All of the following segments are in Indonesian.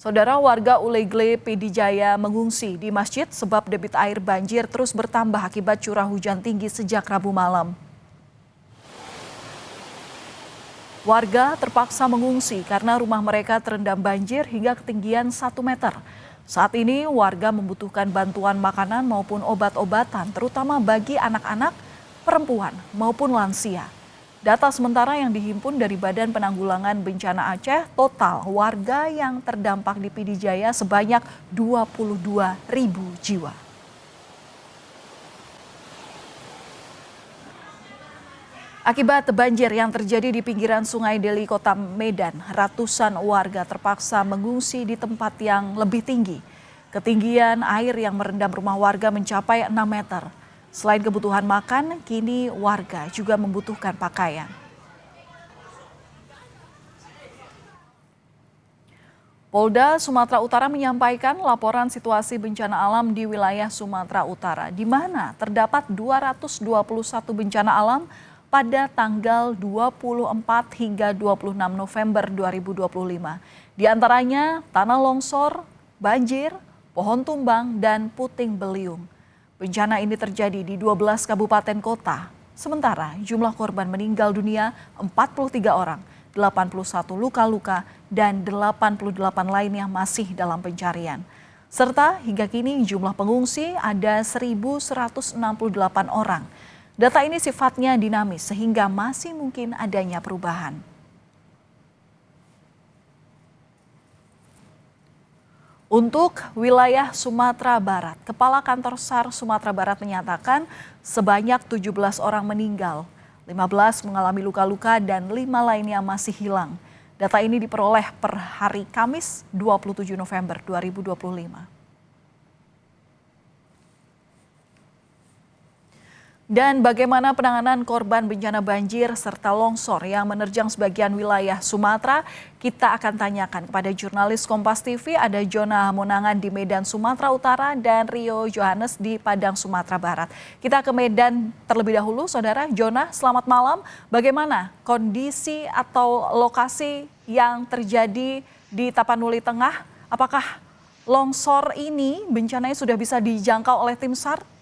Saudara, warga Ulegle Pidijaya mengungsi di masjid sebab debit air banjir terus bertambah akibat curah hujan tinggi sejak Rabu malam. Warga terpaksa mengungsi karena rumah mereka terendam banjir hingga ketinggian 1 meter. Saat ini warga membutuhkan bantuan makanan maupun obat-obatan terutama bagi anak-anak, perempuan maupun lansia. Data sementara yang dihimpun dari Badan Penanggulangan Bencana Aceh, total warga yang terdampak di Pidijaya sebanyak 22.000 jiwa. Akibat banjir yang terjadi di pinggiran Sungai Deli, Kota Medan, ratusan warga terpaksa mengungsi di tempat yang lebih tinggi. Ketinggian air yang merendam rumah warga mencapai 6 meter. Selain kebutuhan makan, kini warga juga membutuhkan pakaian. Polda Sumatera Utara menyampaikan laporan situasi bencana alam di wilayah Sumatera Utara, di mana terdapat 221 bencana alam pada tanggal 24 hingga 26 November 2025. Di antaranya tanah longsor, banjir, pohon tumbang, dan puting beliung. Bencana ini terjadi di 12 kabupaten kota. Sementara jumlah korban meninggal dunia 43 orang, 81 luka-luka, dan 88 lainnya masih dalam pencarian. Serta hingga kini jumlah pengungsi ada 1.168 orang. Data ini sifatnya dinamis sehingga masih mungkin adanya perubahan. Untuk wilayah Sumatera Barat, Kepala Kantor SAR Sumatera Barat menyatakan sebanyak 17 orang meninggal, 15 mengalami luka-luka dan 5 lainnya masih hilang. Data ini diperoleh per hari Kamis 27 November 2025. Dan bagaimana penanganan korban bencana banjir serta longsor yang menerjang sebagian wilayah Sumatera? Kita akan tanyakan kepada jurnalis Kompas TV, ada Jona Monangan di Medan, Sumatera Utara, dan Rio Johannes di Padang, Sumatera Barat. Kita ke Medan terlebih dahulu, Saudara. Jona, selamat malam. Bagaimana kondisi atau lokasi yang terjadi di Tapanuli Tengah? Apakah longsor ini bencananya sudah bisa dijangkau oleh tim SAR?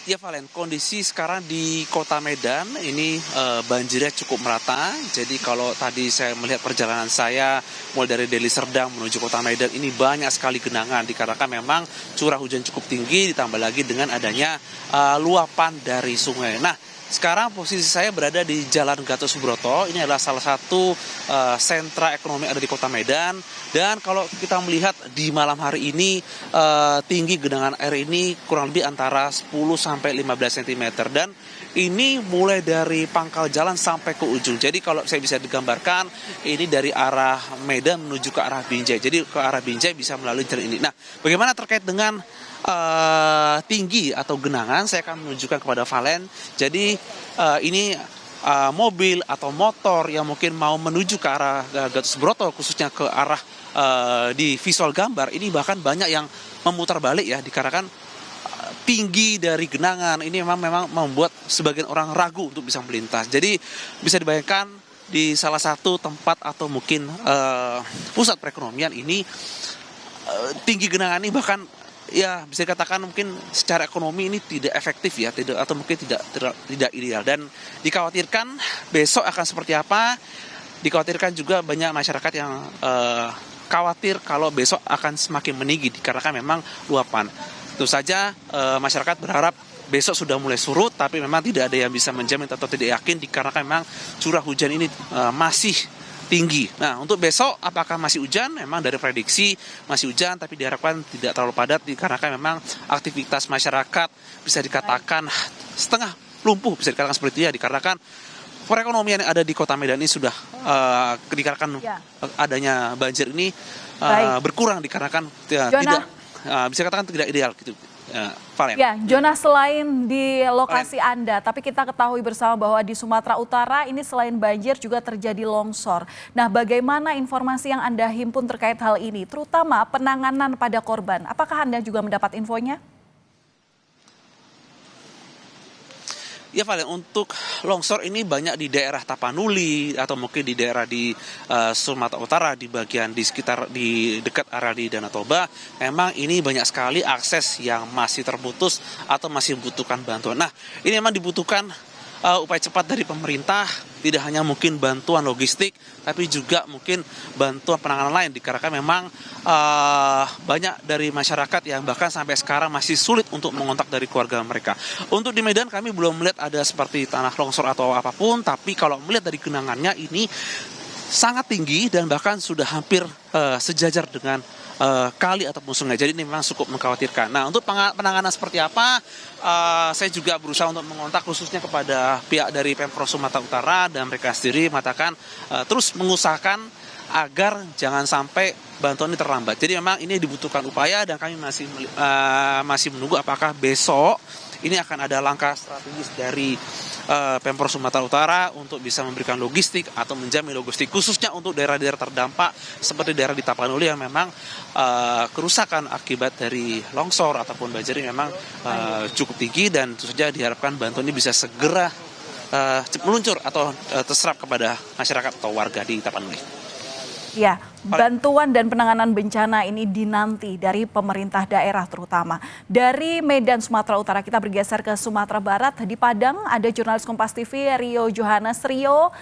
Ya Valen, kondisi sekarang di Kota Medan ini banjirnya cukup merata. Jadi kalau tadi saya melihat perjalanan saya mulai dari Deli Serdang menuju Kota Medan, ini banyak sekali genangan dikarenakan memang curah hujan cukup tinggi ditambah lagi dengan adanya luapan dari sungai. Nah, sekarang posisi saya berada di Jalan Gatot Subroto. Ini adalah salah satu sentra ekonomi ada di Kota Medan. Dan kalau kita melihat di malam hari ini tinggi genangan air ini kurang lebih antara 10 sampai 15 cm. Dan ini mulai dari pangkal jalan sampai ke ujung. Jadi kalau saya bisa digambarkan, ini dari arah Medan menuju ke arah Binjai. Jadi ke arah Binjai bisa melalui jalan ini. Nah, bagaimana terkait dengan tinggi atau genangan, saya akan menunjukkan kepada Valen. Jadi ini mobil atau motor yang mungkin mau menuju ke arah Gatot Subroto, khususnya ke arah di visual gambar, ini bahkan banyak yang memutar balik ya, dikarenakan tinggi dari genangan ini memang membuat sebagian orang ragu untuk bisa melintas. Jadi bisa dibayangkan di salah satu tempat atau mungkin pusat perekonomian ini tinggi genangan ini bahkan ya bisa dikatakan mungkin secara ekonomi ini tidak efektif ya, atau mungkin tidak ideal, dan dikhawatirkan besok akan seperti apa. Dikhawatirkan juga banyak masyarakat yang khawatir kalau besok akan semakin meninggi dikarenakan memang luapan. Tentu saja masyarakat berharap besok sudah mulai surut, tapi memang tidak ada yang bisa menjamin atau tidak yakin dikarenakan memang curah hujan ini masih tinggi. Nah, untuk besok apakah masih hujan? Memang dari prediksi masih hujan, tapi diharapkan tidak terlalu padat dikarenakan memang aktivitas masyarakat bisa dikatakan setengah lumpuh, bisa dikatakan seperti itu ya, dikarenakan perekonomian yang ada di Kota Medan ini sudah dikarenakan adanya banjir ini berkurang dikarenakan tidak bisa dikatakan tidak ideal gitu. Valen. Ya, Jonas, selain di lokasi Anda, tapi kita ketahui bersama bahwa di Sumatera Utara ini selain banjir juga terjadi longsor. Nah, bagaimana informasi yang Anda himpun terkait hal ini, terutama penanganan pada korban? Apakah Anda juga mendapat infonya? Ya Valen, untuk longsor ini banyak di daerah Tapanuli atau mungkin di daerah di Sumatera Utara di bagian di sekitar di dekat area di Danau Toba. Memang ini banyak sekali akses yang masih terputus atau masih membutuhkan bantuan. Nah, ini memang dibutuhkan upaya cepat dari pemerintah, tidak hanya mungkin bantuan logistik, tapi juga mungkin bantuan penanganan lain, dikarenakan memang banyak dari masyarakat yang bahkan sampai sekarang masih sulit untuk mengontak dari keluarga mereka. Untuk di Medan kami belum melihat ada seperti tanah longsor atau apapun, tapi kalau melihat dari genangannya ini sangat tinggi dan bahkan sudah hampir sejajar dengan kali ataupun sungai. Jadi ini memang cukup mengkhawatirkan. Nah, untuk penanganan seperti apa, saya juga berusaha untuk mengontak khususnya kepada pihak dari Pemprov Sumatera Utara, dan mereka sendiri mengatakan terus mengusahakan agar jangan sampai bantuan ini terlambat. Jadi memang ini dibutuhkan upaya, dan kami masih menunggu apakah besok ini akan ada langkah strategis dari Pemprov Sumatera Utara untuk bisa memberikan logistik atau menjamin logistik khususnya untuk daerah-daerah terdampak seperti daerah di Tapanuli yang memang kerusakan akibat dari longsor ataupun banjir ini memang cukup tinggi, dan tentu saja diharapkan bantuan ini bisa segera meluncur atau terserap kepada masyarakat atau warga di Tapanuli. Ya, bantuan dan penanganan bencana ini dinanti dari pemerintah daerah terutama. Dari Medan, Sumatera Utara, kita bergeser ke Sumatera Barat. Di Padang ada jurnalis Kompas TV Rio Johannes. Rio,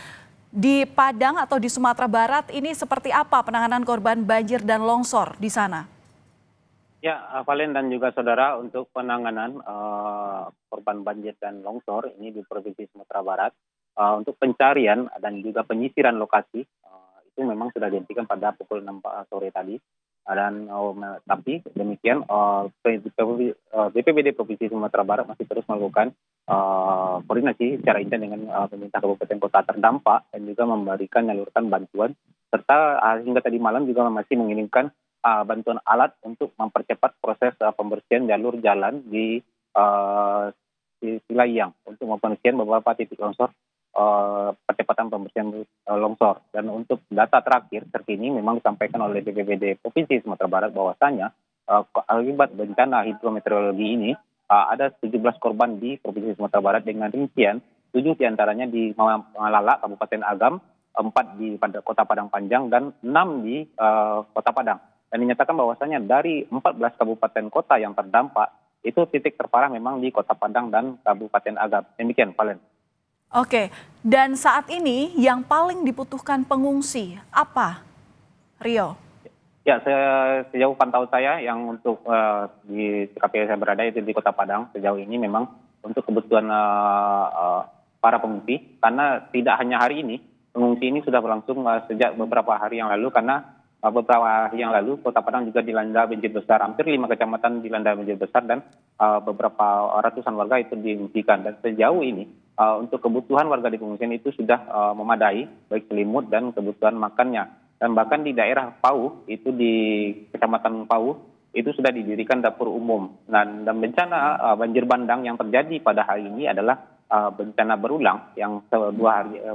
di Padang atau di Sumatera Barat ini seperti apa penanganan korban banjir dan longsor di sana? Ya, Valen dan juga saudara, untuk penanganan korban banjir dan longsor ini di Provinsi Sumatera Barat, untuk pencarian dan juga penyisiran lokasi itu memang sudah dihentikan pada pukul 6 sore tadi. Dan tapi demikian BPBD Provinsi Sumatera Barat masih terus melakukan koordinasi secara intens dengan pemerintah kabupaten kota terdampak dan juga menyalurkan bantuan, serta hingga tadi malam juga masih mengirimkan bantuan alat untuk mempercepat proses pembersihan jalur jalan di Silayang untuk membersihan beberapa titik longsor, percepatan pembersihan longsor. Dan untuk data terakhir terkini memang disampaikan oleh BPBD Provinsi Sumatera Barat bahwasanya akibat bencana hidrometeorologi ini ada 17 korban di Provinsi Sumatera Barat dengan rincian 7 diantaranya di Malala, Kabupaten Agam, 4 di Kota Padang Panjang, dan 6 di Kota Padang. Dan dinyatakan bahwasanya dari 14 kabupaten kota yang terdampak, itu titik terparah memang di Kota Padang dan Kabupaten Agam. Demikian, Valen. Oke, dan saat ini yang paling dibutuhkan pengungsi apa, Rio? Ya, sejauh pantauan saya yang untuk di TKP saya berada itu di Kota Padang, sejauh ini memang untuk kebutuhan para pengungsi, karena tidak hanya hari ini, pengungsi ini sudah berlangsung sejak beberapa hari yang lalu, karena beberapa hari yang lalu Kota Padang juga dilanda banjir besar, hampir 5 kecamatan dilanda banjir besar, dan beberapa ratusan warga itu diungsikan. Dan sejauh ini untuk kebutuhan warga di pengungsian itu sudah memadai, baik selimut dan kebutuhan makannya. Dan bahkan di daerah Pau, itu di Kecamatan Pau, itu sudah didirikan dapur umum. Dan bencana banjir bandang yang terjadi pada hari ini adalah bencana berulang yang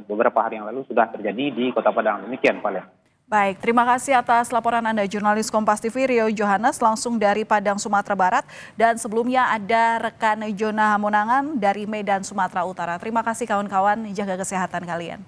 beberapa hari yang lalu sudah terjadi di Kota Padang. Demikian, Pak. Baik, terima kasih atas laporan Anda, jurnalis Kompas TV Rio Johannes langsung dari Padang, Sumatera Barat. Dan sebelumnya ada rekan Jona Hamonangan dari Medan, Sumatera Utara. Terima kasih kawan-kawan, jaga kesehatan kalian.